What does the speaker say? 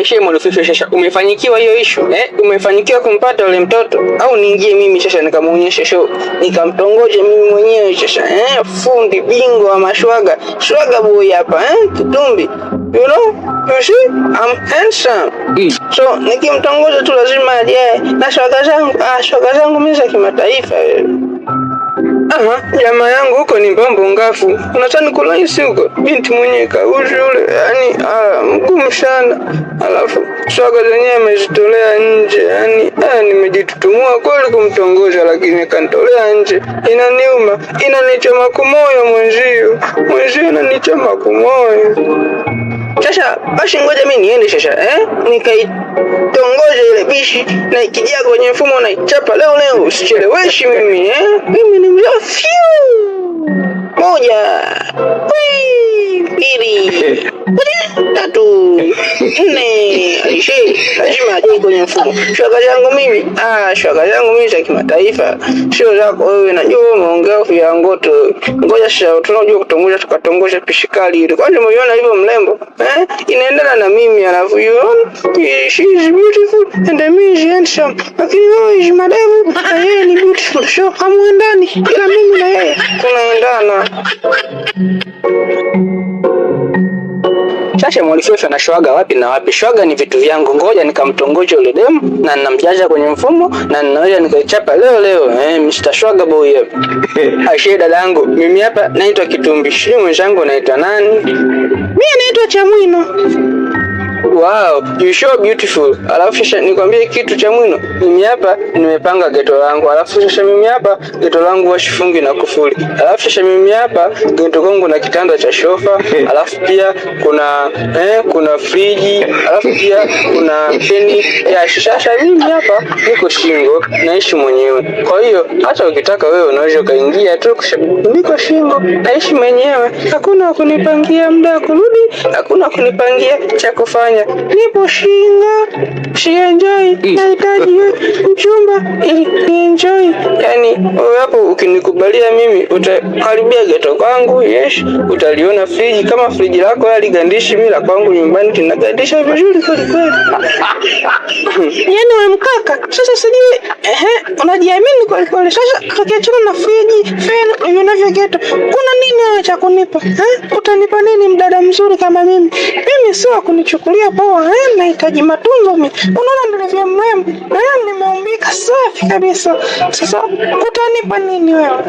Shemu shasha, umefanikiwa hiyo issue umefanikiwa kumpata yule mtoto au niingie mimi shasha nikamuonyesha show nikamtongoje mimi mwenyewe shasha fundi bingwa wa mashwaga boy hapa Kitumbi, you know, you see I'm handsome. So nikimtongoza tu lazima aje na shwaga zangu mimi za kimataifa. Jamaa yangu huko ni mbambo ngafu. Unataka kulaisi huko binti mwenye kauzi yule, yani mgumu sana. Alafu swaga zenyewe amezitolea nje. Yani nimejitutumua kweli kumtongoza lakini kanitolea nje. Inaniuma, inanichoma kumoyo mwenzio inanichoma kumoyo. Sasa basi ngoja mimi niende sasa nikaitongoze ile bishi na ikijia kwenye mfumo na ichapa leo usicheleweshi mimi mimi ni mlafi. Moja, mbili, tatu, nne, lazima aje kwenye mfumo. Shwaga yangu mimi za kimataifa. Sio zako wewe, najua umeongea vya ngoto. Ngoja sasa tunajua kutongoza tukatongoza pishikali ile. Kwani umeona hivyo mlembo? Inaendana na mimi alafu she is beautiful and me is handsome. Lakini wewe is madevu na yeye ni beautiful. Sio hamuendani. Ila mimi na yeye tunaendana. Sasa mwalifefa na shwaga wapi na wapi? Shwaga ni vitu vyangu, ngoja nikamtongoje yule demu na ninamjaza kwenye mfumo na ninaweza nikaichapa leo Mr. Shwaga boy hapa. Ashe dadangu, mimi hapa naitwa Kitumbi. Shule mwenzangu naitwa nani? Mimi naitwa Chamwino. Wow, you so beautiful. Alafu sasa nikwambie kitu cha mwino. Mimi hapa nimepanga geto langu. Alafu sasa mimi hapa geto langu washifungi na kufuli. Alafu sasa mimi hapa geto langu na kitanda cha sofa. Alafu pia kuna friji. Alafu pia kuna peni ya sasa mimi hapa niko single, naishi mwenyewe. Kwa hiyo hata ukitaka wewe unaweza kaingia tu niko single, naishi mwenyewe. Hakuna kunipangia muda kurudi, hakuna kunipangia cha kufanya. Nipo shinga, enjoy, nahitaji mchumba ili enjoy. Yani hapo ukinikubalia mimi utakaribia geto kwangu, utaliona friji kama friji lako haligandishi, mimi la kwangu nyumbani tunagandisha vizuri kweli. Yani wewe mkaka, sasa sijui unajiamini kweli. Sasa tukiachana na friji, fan unavyo geto, kuna nini cha kunipa? Utanipa nini mdada mzuri kama mimi? Mimi sio kunichukulia poa, nahitaji matunzo mimi. Unaona nilivyo mrembo, nimeumbika safi kabisa. Sasa utanipa nini wewe?